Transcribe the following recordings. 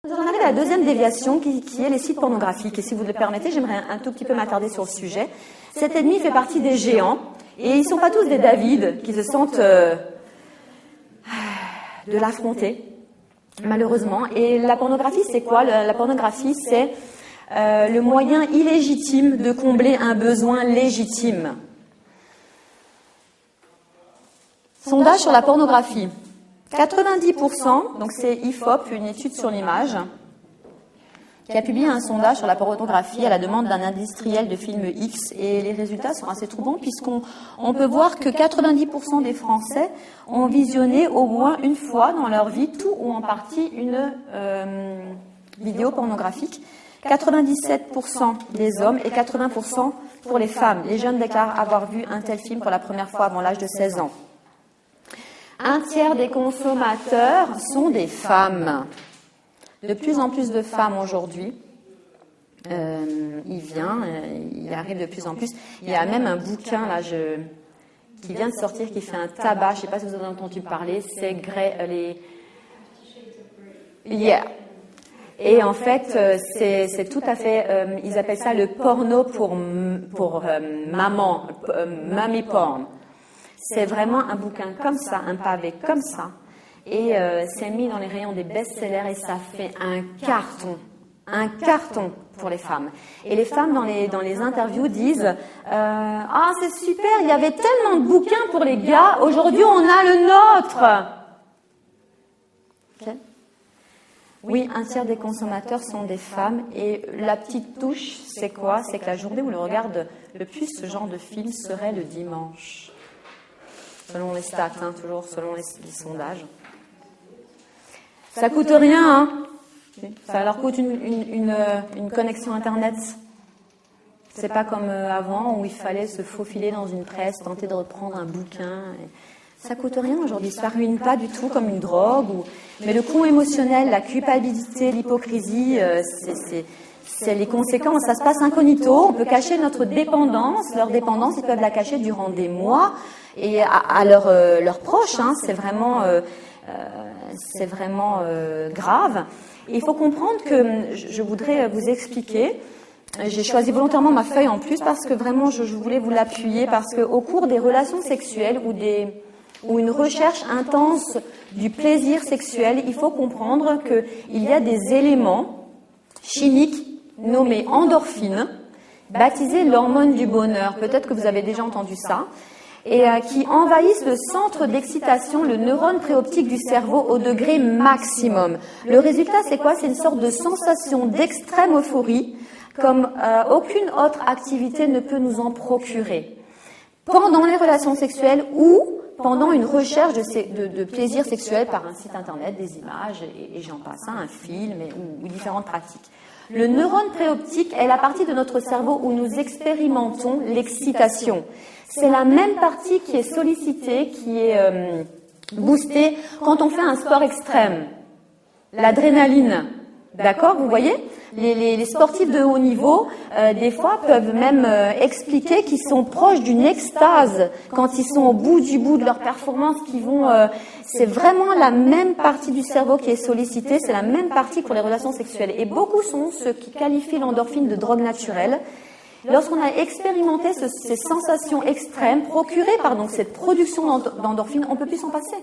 J'en arrive à la deuxième déviation qui est les sites pornographiques. Et si vous le permettez, j'aimerais un tout petit peu m'attarder sur le sujet. Cet ennemi fait partie des géants. Et ils ne sont pas tous des David qui se sentent de l'affronter, malheureusement. Et la pornographie, c'est quoi? La pornographie, c'est le moyen illégitime de combler un besoin légitime. Sondage sur la pornographie. 90%, donc c'est IFOP, une étude sur l'image, qui a publié un sondage sur la pornographie à la demande d'un industriel de films X. Et les résultats sont assez troublants puisqu'on peut voir que 90% des Français ont visionné au moins une fois dans leur vie, tout ou en partie, une vidéo pornographique. 97% des hommes et 80% pour les femmes. Les jeunes déclarent avoir vu un tel film pour la première fois avant l'âge de 16 ans. Un tiers des consommateurs sont des femmes. De plus en plus de femmes aujourd'hui. Il arrive de plus en plus. Il y a même un bouquin là, qui vient de sortir, qui fait un tabac. Je ne sais pas si vous en avez entendu parler. C'est Yeah. Et en fait, c'est tout à fait. Ils appellent ça le porno pour maman, mommy porn. C'est vraiment un bouquin comme ça, un pavé comme ça. Et c'est mis dans les rayons des best-sellers et ça fait un carton pour les femmes. Et les femmes dans les interviews disent ah, c'est super, il y avait tellement de bouquins pour les gars, aujourd'hui on a le nôtre. Okay. Oui, un tiers des consommateurs sont des femmes et la petite touche, c'est quoi? C'est que la journée où l'on regarde le plus ce genre de film serait le dimanche. Selon les stats, toujours selon les sondages. Ça coûte rien, Ça leur coûte une connexion Internet. C'est pas comme avant où il fallait se faufiler dans une presse, tenter de reprendre un bouquin. Ça coûte rien aujourd'hui, ça ne ruine pas du tout comme une drogue. Mais le coût émotionnel, la culpabilité, l'hypocrisie, c'est les conséquences. Ça se passe incognito, on peut cacher notre dépendance, leur dépendance, ils peuvent la cacher durant des mois et à leurs proches, c'est vraiment grave. Et il faut comprendre que je voudrais vous expliquer. J'ai choisi volontairement ma feuille en plus parce que vraiment je voulais vous l'appuyer parce qu'au cours des relations sexuelles ou une recherche intense du plaisir sexuel, il faut comprendre qu'il y a des éléments chimiques nommés endorphines, baptisés l'hormone du bonheur. Peut-être que vous avez déjà entendu ça. Et qui envahissent le centre d'excitation, le neurone préoptique du cerveau au degré maximum. Le résultat, c'est quoi? C'est une sorte de sensation d'extrême euphorie, comme aucune autre activité ne peut nous en procurer. Pendant les relations sexuelles ou pendant une recherche de plaisir sexuel par un site internet, des images, et j'en passe, un film ou différentes pratiques. Le neurone préoptique est la partie de notre cerveau où nous expérimentons l'excitation. C'est la même partie qui est sollicitée, qui est boostée quand on fait un sport extrême. L'adrénaline, d'accord, vous voyez? Les sportifs de haut niveau, des fois, peuvent même expliquer qu'ils sont proches d'une extase quand ils sont au bout de leur performance, c'est vraiment la même partie du cerveau qui est sollicitée, c'est la même partie pour les relations sexuelles. Et beaucoup sont ceux qui qualifient l'endorphine de drogue naturelle. Lorsqu'on a expérimenté ces sensations extrêmes procurées par donc cette production d'endorphine, on ne peut plus s'en passer.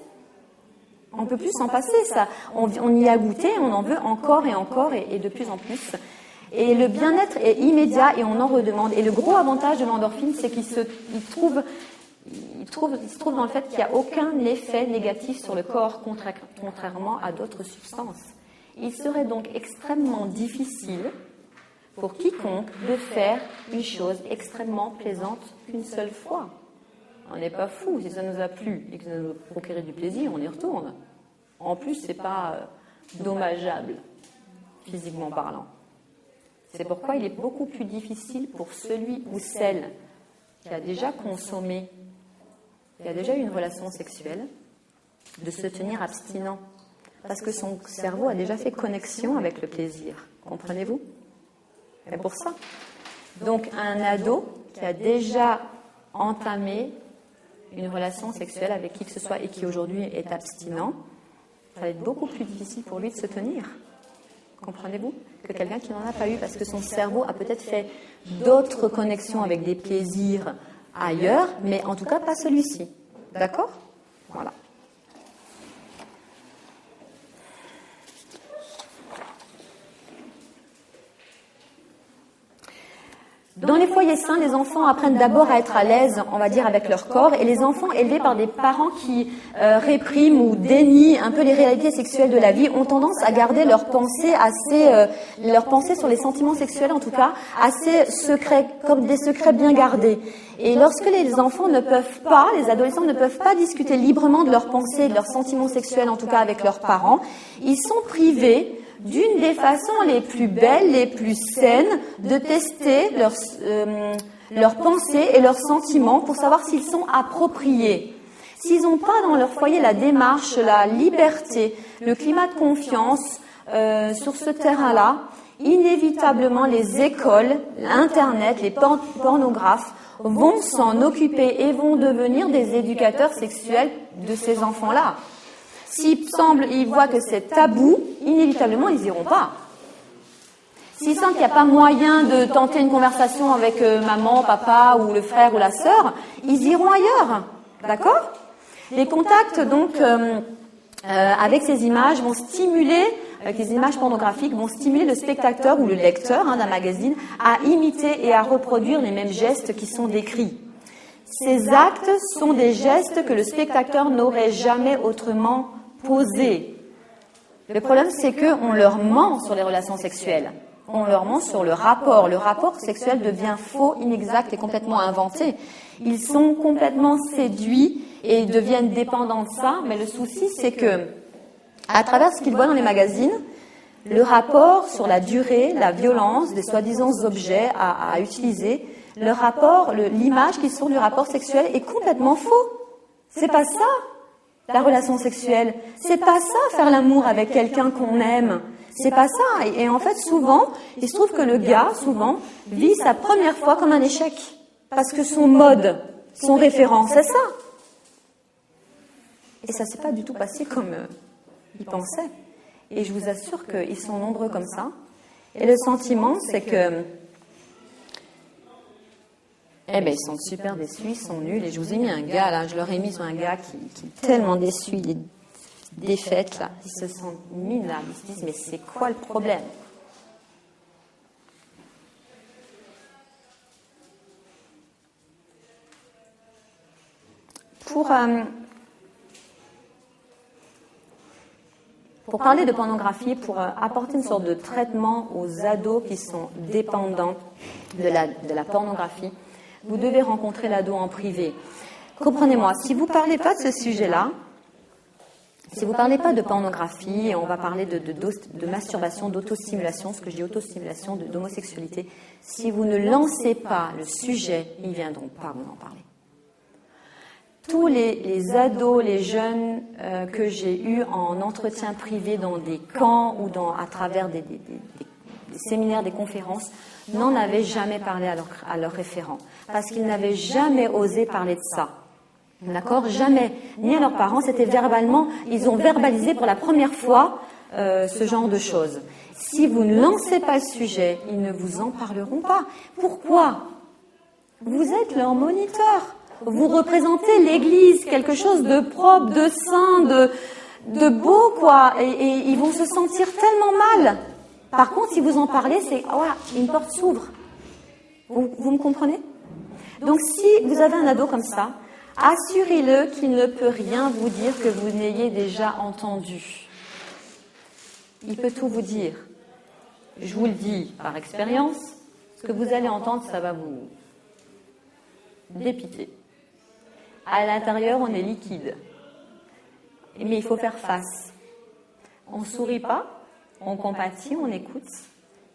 On ne peut plus s'en passer, ça. On y a goûté, on en veut encore et encore et de plus en plus. Et le bien-être est immédiat et on en redemande. Et le gros avantage de l'endorphine, c'est qu'il se trouve dans le fait qu'il n'y a aucun effet négatif sur le corps, contrairement à d'autres substances. Il serait donc extrêmement difficile pour quiconque de faire une chose extrêmement plaisante qu'une seule fois. On n'est pas fou. Si ça nous a plu et que ça nous a procuré du plaisir, on y retourne. En plus, c'est pas dommageable, physiquement parlant. C'est pourquoi il est beaucoup plus difficile pour celui ou celle qui a déjà consommé, qui a déjà eu une relation sexuelle, de se tenir abstinent. Parce que son cerveau a déjà fait connexion avec le plaisir. Comprenez-vous? C'est pour ça. Donc, un ado qui a déjà entamé une relation sexuelle avec qui que ce soit et qui aujourd'hui est abstinent, ça va être beaucoup plus difficile pour lui de se tenir. comprenez-vous? Que quelqu'un qui n'en a pas eu, parce que son cerveau a peut-être fait d'autres connexions avec des plaisirs ailleurs, mais en tout cas pas celui-ci. D'accord? Voilà. Dans les foyers sains, les enfants apprennent d'abord à être à l'aise, on va dire, avec leur corps, et les enfants élevés par des parents qui répriment ou dénient un peu les réalités sexuelles de la vie ont tendance à garder leurs pensées leurs pensées sur les sentiments sexuels, en tout cas, assez secrets, comme des secrets bien gardés. Et lorsque les enfants ne peuvent pas, les adolescents ne peuvent pas discuter librement de leurs pensées et de leurs sentiments sexuels, en tout cas avec leurs parents, ils sont privés d'une des façons les plus belles, les plus saines, de tester leurs pensées et leurs sentiments pour savoir s'ils sont appropriés. S'ils n'ont pas dans leur foyer la démarche, la liberté, le climat de confiance sur ce terrain-là, inévitablement les écoles, Internet, les pornographes vont s'en occuper et vont devenir des éducateurs sexuels de ces enfants-là. Ils voient que c'est tabou, inévitablement, ils n'iront pas. S'ils sentent qu'il n'y a pas moyen de tenter une conversation avec maman, papa ou le frère ou la sœur, ils iront ailleurs. D'accord? Les contacts, donc, avec ces images vont stimuler, avec les images pornographiques, vont stimuler le spectateur ou le lecteur d'un magazine à imiter et à reproduire les mêmes gestes qui sont décrits. Ces actes sont des gestes que le spectateur n'aurait jamais autrement posés. Le problème, c'est qu'on leur ment sur les relations sexuelles. On leur ment sur le rapport. Le rapport sexuel devient faux, inexact et complètement inventé. Ils sont complètement séduits et deviennent dépendants de ça. Mais le souci, c'est que, à travers ce qu'ils voient dans les magazines, le rapport sur la durée, la violence des soi-disant objets à utiliser, le rapport, l'image qu'ils sont du rapport sexuel est complètement faux. C'est pas ça, la relation sexuelle. C'est pas ça, faire l'amour avec quelqu'un qu'on aime. C'est pas ça. Et en fait, souvent, il se trouve que le gars, souvent, vit sa première fois comme un échec. Parce que son mode, son référent, c'est ça. Et ça s'est pas du tout passé comme il pensait. Et je vous assure qu'ils sont nombreux comme ça. Et le sentiment, c'est que ils sont super déçus, ils sont nuls. Et je vous ai mis un gars, là, je leur ai mis un gars qui est tellement déçu, il est défaite, là. Ils se sont mis là, ils se disent, mais c'est quoi le problème? Pour parler de pornographie, pour apporter une sorte de traitement aux ados qui sont dépendants de la pornographie, vous devez rencontrer l'ado en privé. Comprenez-moi, si vous ne parlez pas de ce sujet-là, si vous ne parlez pas de pornographie, on va parler de masturbation, d'autostimulation, ce que je dis autostimulation, d'homosexualité, si vous ne lancez pas le sujet, ils ne viendront pas vous en parler. Tous les ados, les jeunes que j'ai eus en entretien privé dans des camps ou à travers des séminaires, des conférences, n'en avaient jamais parlé à leurs référents, parce qu'ils n'avaient jamais osé parler de ça. D'accord? Jamais. Ni à leurs parents, c'était verbalement, ils ont verbalisé pour la première fois ce genre de choses. Si vous ne lancez pas le sujet, ils ne vous en parleront pas. Pourquoi? Vous êtes leur moniteur. Vous représentez l'Église, quelque chose de propre, de saint, de beau, quoi. Et ils vont se sentir tellement mal. Par contre, si vous en parlez, c'est une porte s'ouvre. Vous me comprenez? Donc, si vous avez un ado comme ça, assurez-le qu'il ne peut rien vous dire que vous n'ayez déjà entendu. Il peut tout vous dire. Je vous le dis par expérience, ce que vous allez entendre, ça va vous dépiter. À l'intérieur, on est liquide. Mais il faut faire face. On ne sourit pas, on compatit, on écoute.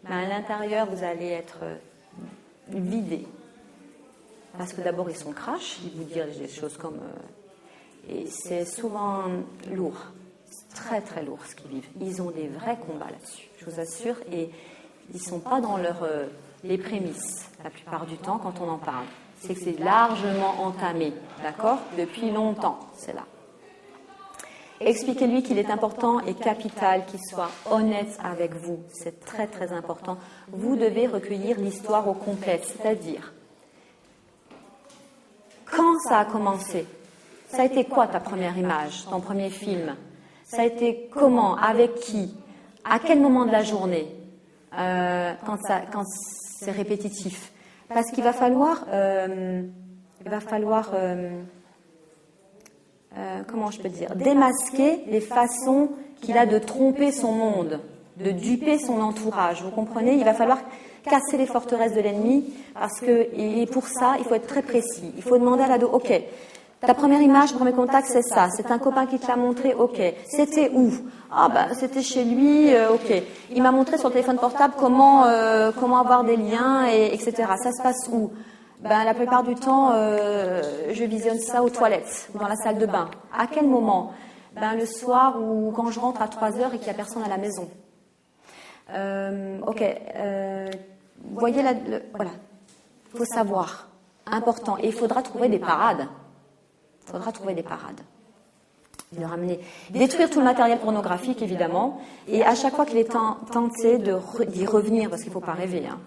Mais à l'intérieur, vous allez être vidé. Parce que d'abord, ils sont crash, ils vous disent des choses comme... et c'est souvent lourd. C'est très, très lourd ce qu'ils vivent. Ils ont des vrais combats là-dessus, je vous assure. Et ils ne sont pas dans les prémices, la plupart du temps, quand on en parle. C'est que c'est largement entamé, d'accord? Depuis longtemps, c'est là. Expliquez-lui qu'il est important et capital qu'il soit honnête avec vous. C'est très très important. Vous devez recueillir l'histoire au complet, c'est-à-dire quand ça a commencé. Ça a été quoi ta première image, ton premier film? Ça a été comment, avec qui, à quel moment de la journée, quand c'est répétitif. Parce qu'il va falloir, comment je peux dire, démasquer les façons qu'il a de tromper son monde, de duper son entourage. Vous comprenez? Il va falloir casser les forteresses de l'ennemi, parce que, et pour ça, il faut être très précis. Il faut demander à l'ado, ok, ta première image, ton premier contact, c'est ça. C'est un copain qui te l'a montré, ok. C'était où? Ah ben, c'était chez lui, ok. Il m'a montré sur le téléphone portable comment avoir des liens, etc. Ça se passe où? Ben, la plupart du temps, je visionne ça aux toilettes ou dans la salle de bain. À quel moment? Ben, le soir ou quand je rentre à 3h et qu'il n'y a personne à la maison. Ok. Vous voyez, voilà. Il faut savoir. Important. Et il faudra trouver des parades. Il faudra trouver des parades. Le ramener. Détruire tout le matériel pornographique, évidemment. Et à chaque fois qu'il est tenté d'y revenir, parce qu'il ne faut pas rêver, hein.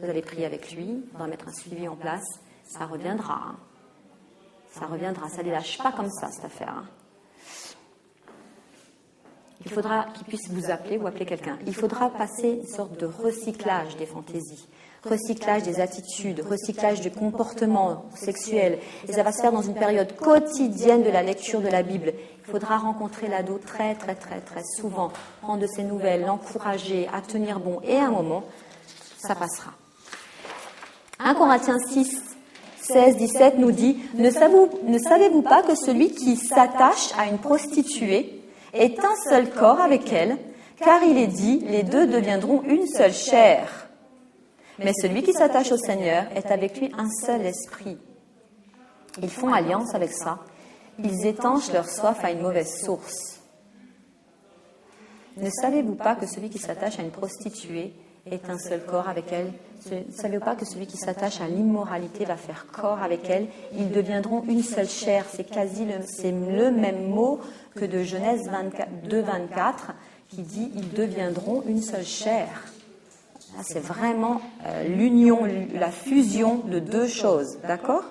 Vous avez prié avec lui, on va mettre un suivi en place, ça reviendra. Hein. Ça reviendra, ça ne les lâche pas comme ça, cette affaire. Hein. Il faudra qu'il puisse vous appeler ou appeler quelqu'un. Il faudra passer une sorte de recyclage des fantaisies, recyclage des attitudes, recyclage du comportement sexuel. Et ça va se faire dans une période quotidienne de la lecture de la Bible. Il faudra rencontrer l'ado très, très, très, très souvent, prendre de ses nouvelles, l'encourager à tenir bon. Et à un moment, ça passera. 1 Corinthiens 6, 16, 17 nous dit « Ne savez-vous pas que celui qui s'attache à une prostituée est un seul corps avec elle, car il est dit, les deux deviendront une seule chair. Mais celui qui s'attache au Seigneur est avec lui un seul esprit. » Ils font alliance avec ça. Ils étanchent leur soif à une mauvaise source. Ne savez-vous pas que celui qui s'attache à une prostituée est un seul corps avec elle? Ne savez-vous pas que celui qui s'attache à l'immoralité va faire corps avec elle? Ils deviendront une seule chair. C'est le même mot que de Genèse 2, 24 qui dit « Ils deviendront une seule chair ». Là, c'est vraiment l'union, la fusion de deux choses, d'accord?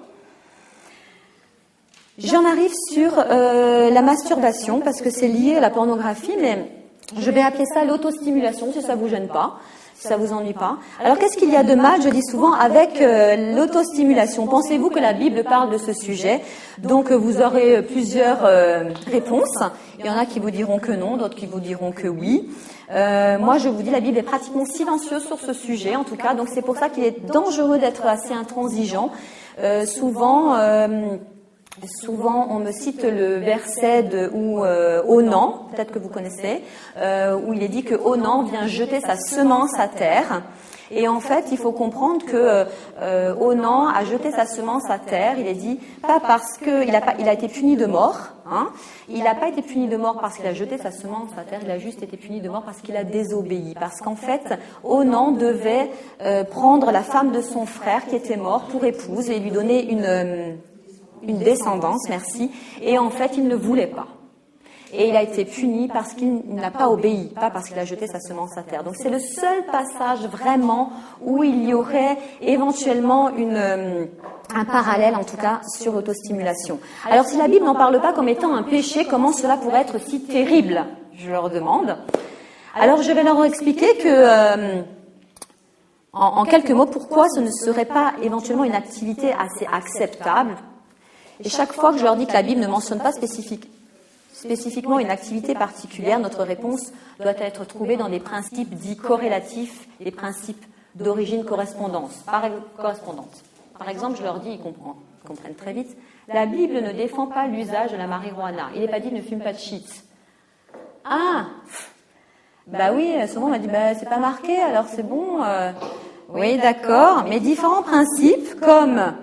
J'en arrive sur la masturbation, parce que c'est lié à la pornographie, mais je vais appeler ça l'autostimulation, si ça ne vous gêne pas. Si ça vous ennuie pas. Alors, qu'est-ce qu'il y a de mal, je dis souvent, avec l'autostimulation? Pensez-vous que la Bible parle de ce sujet? Donc, vous aurez plusieurs réponses. Il y en a qui vous diront que non, d'autres qui vous diront que oui. Moi, je vous dis, la Bible est pratiquement silencieuse sur ce sujet, en tout cas. Donc, c'est pour ça qu'il est dangereux d'être assez intransigeant. Souvent, on me cite le verset où Onan, peut-être que vous connaissez, où il est dit que Onan vient jeter sa semence à terre. Et en fait, il faut comprendre que Onan a jeté sa semence à terre. Il est dit pas parce qu'il a été puni de mort. Hein, il n'a pas été puni de mort parce qu'il a jeté sa semence à terre. Il a juste été puni de mort parce qu'il a désobéi. Parce qu'en fait, Onan devait prendre la femme de son frère qui était mort pour épouse et lui donner une descendance, merci, et en fait, il ne voulait pas. Et il a été puni parce qu'il n'a pas obéi, pas parce qu'il a jeté sa semence à terre. Donc, c'est le seul passage vraiment où il y aurait éventuellement un parallèle, en tout cas, sur l'autostimulation. Alors, si la Bible n'en parle pas comme étant un péché, comment cela pourrait être si terrible? Je leur demande. Alors, je vais leur expliquer que... en quelques mots, pourquoi ce ne serait pas éventuellement une activité assez acceptable. Et chaque fois que je leur dis que la Bible ne mentionne pas spécifiquement une activité particulière, notre réponse doit être trouvée dans des principes dits corrélatifs, des principes d'origine correspondante. Par exemple, je leur dis, ils comprennent très vite, la Bible ne défend pas l'usage de la marijuana. Il n'est pas dit ne fume pas de shit. Ah, bah oui, souvent on m'a dit, bah c'est pas marqué, alors c'est bon. Oui, d'accord, mais différents principes comme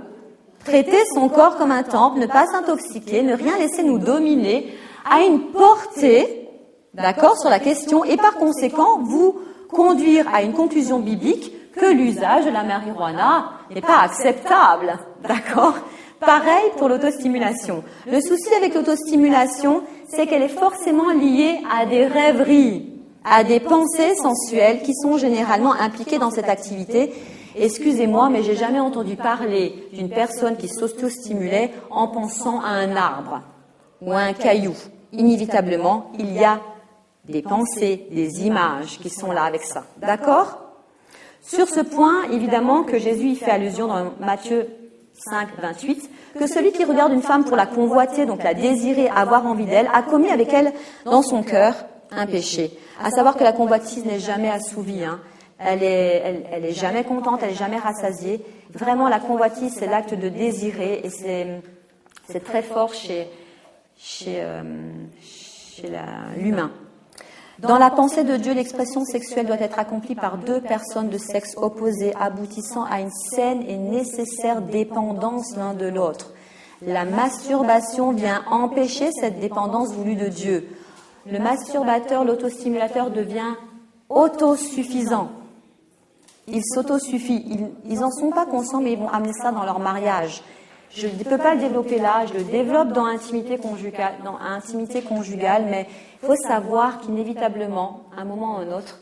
traiter son corps comme un temple, ne pas s'intoxiquer, ne rien laisser nous dominer, a une portée, d'accord, sur la question, et par conséquent, vous conduire à une conclusion biblique que l'usage de la marijuana n'est pas acceptable, d'accord? Pareil pour l'autostimulation. Le souci avec l'autostimulation, c'est qu'elle est forcément liée à des rêveries, à des pensées sensuelles qui sont généralement impliquées dans cette activité. Excusez-moi, mais j'ai jamais entendu parler d'une personne qui s'auto-stimulait en pensant à un arbre ou à un caillou. Inévitablement, il y a des pensées, des images qui sont là avec ça. D'accord ? Sur ce point, évidemment, que Jésus y fait allusion dans Matthieu 5, 28, que celui qui regarde une femme pour la convoiter, donc la désirer, avoir envie d'elle, a commis avec elle dans son cœur un péché. À savoir que la convoitise n'est jamais assouvie, hein. Elle est jamais contente, elle est jamais rassasiée. Vraiment, la convoitise, c'est l'acte de désirer et c'est très fort chez l'humain. Dans la pensée de Dieu, l'expression sexuelle doit être accomplie par deux personnes de sexe opposé, aboutissant à une saine et nécessaire dépendance l'un de l'autre. La masturbation vient empêcher cette dépendance voulue de Dieu. Le masturbateur, l'autostimulateur devient autosuffisant. Il s'autosuffit. Ils n'en sont pas conscients, mais ils vont amener ça dans leur mariage. Je ne peux pas le développer là, je le développe dans intimité conjugale, mais il faut savoir qu'inévitablement, à un moment ou à un autre,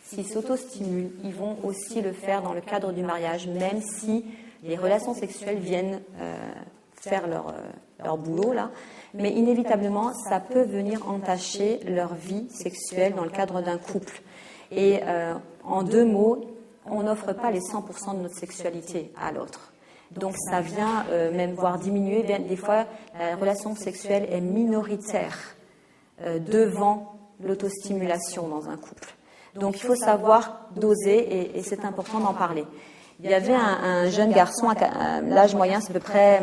s'ils s'autostimulent, ils vont aussi le faire dans le cadre du mariage, même si les relations sexuelles viennent faire leur boulot, là. Mais inévitablement, ça peut venir entacher leur vie sexuelle dans le cadre d'un couple. Et en deux mots, on n'offre pas les 100% de notre sexualité à l'autre. Donc ça vient même voir diminuer. Des fois, la relation sexuelle est minoritaire devant l'autostimulation dans un couple. Donc il faut savoir doser et c'est important d'en parler. Il y avait un jeune garçon, l'âge moyen c'est à peu près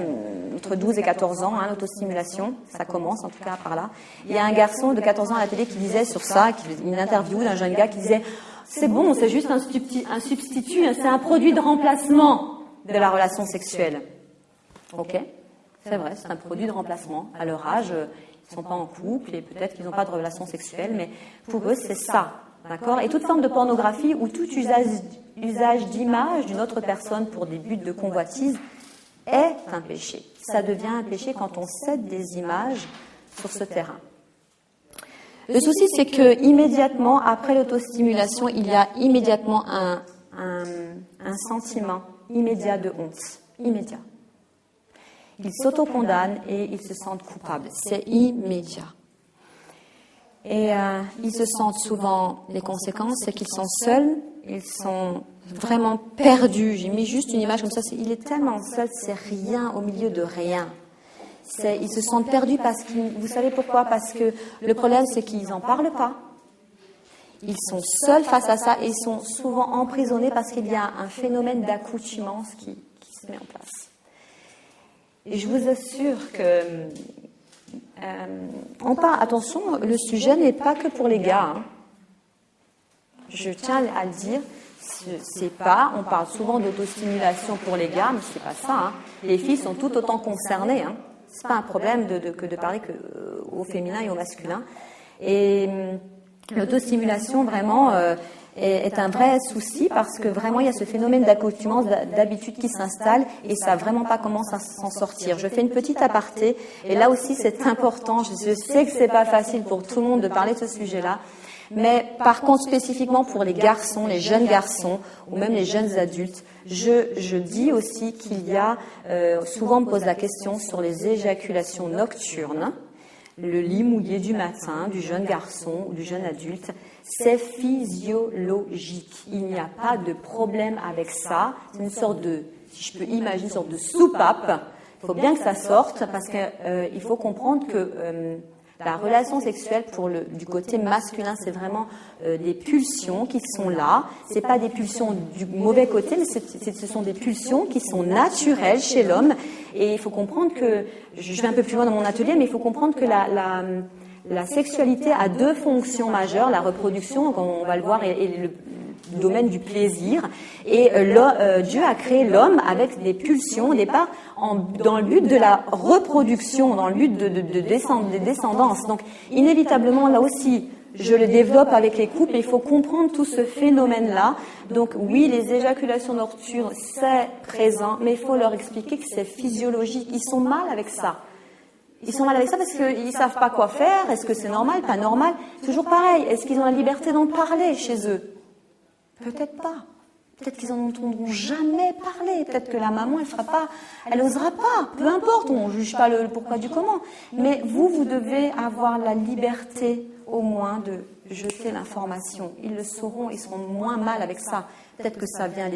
entre 12 et 14 ans, hein, l'autostimulation, ça commence en tout cas par là. Il y a un garçon de 14 ans à la télé qui disait sur ça, une interview d'un jeune gars qui disait « C'est bon, c'est juste un substitut, c'est un produit de remplacement de la relation sexuelle. » Ok, c'est vrai, c'est un produit de remplacement. À leur âge, ils ne sont pas en couple et peut-être qu'ils n'ont pas de relation sexuelle, mais pour eux c'est ça. D'accord ? Et toute forme de pornographie ou tout usage d'image d'une autre personne pour des buts de convoitise est un péché. Ça devient un péché quand on cède des images sur ce terrain. Le souci, c'est que immédiatement après l'autostimulation, il y a immédiatement un sentiment immédiat de honte. Immédiat. Ils s'autocondamnent et ils se sentent coupables. C'est immédiat. Et ils se sentent souvent, les conséquences, c'est qu'ils sont seuls, ils sont vraiment perdus. J'ai mis juste une image comme ça, il est tellement seul, c'est rien au milieu de rien. Ils se sentent perdus parce que, vous savez pourquoi ? Parce que le problème, c'est qu'ils n'en parlent pas. Ils sont seuls face à ça et ils sont souvent emprisonnés parce qu'il y a un phénomène d'accoutumance qui se met en place. Et je vous assure que attention, le sujet n'est pas que pour les gars. Hein. Je tiens à le dire, on parle souvent d'autostimulation pour les gars, mais c'est pas ça. Hein. Les filles sont tout autant concernées. Hein. C'est pas un problème que de parler au féminin et au masculin. Et l'autostimulation vraiment est un vrai souci parce que vraiment il y a ce phénomène d'accoutumance, d'habitude qui s'installe et ça n'a vraiment pas comment s'en sortir. Je fais une petite aparté et là aussi c'est important. Je sais que c'est pas facile pour tout le monde de parler de ce sujet-là, mais par contre spécifiquement pour les garçons, les jeunes garçons ou même les jeunes adultes, je dis aussi qu'il y a souvent on me pose la question sur les éjaculations nocturnes. Le lit mouillé du matin du jeune garçon ou du jeune adulte, c'est physiologique. Il n'y a pas de problème avec ça. C'est une sorte de, si je peux imaginer, une sorte de soupape. Il faut bien que ça sorte parce qu'il faut comprendre que la relation sexuelle du côté masculin, c'est vraiment des pulsions qui sont là. C'est pas des pulsions du mauvais côté, mais ce sont des pulsions qui sont naturelles chez l'homme. Et il faut comprendre que, je vais un peu plus loin dans mon atelier, mais il faut comprendre que la sexualité a deux fonctions majeures, la reproduction, comme on va le voir, et le domaine du plaisir. Et Dieu a créé l'homme avec des pulsions, au départ, dans le but de la reproduction, dans le but de descendance. Donc, inévitablement, là aussi, je le développe avec les couples, et il faut comprendre tout ce phénomène-là. Donc, oui, les éjaculations nocturnes, c'est présent, mais il faut leur expliquer que c'est physiologique. Ils sont mal avec ça. Ils sont mal avec ça parce qu'ils savent pas quoi faire. Est-ce que c'est normal, pas normal? Toujours pareil. Est-ce qu'ils ont la liberté d'en parler chez eux? Peut-être pas. Peut-être qu'ils en entendront jamais parler. Peut-être que la maman, elle osera pas. Peu importe, on juge pas le pourquoi du comment. Mais vous devez avoir la liberté, au moins, de jeter l'information. Ils le sauront, ils seront moins mal avec ça. Peut-être que ça vient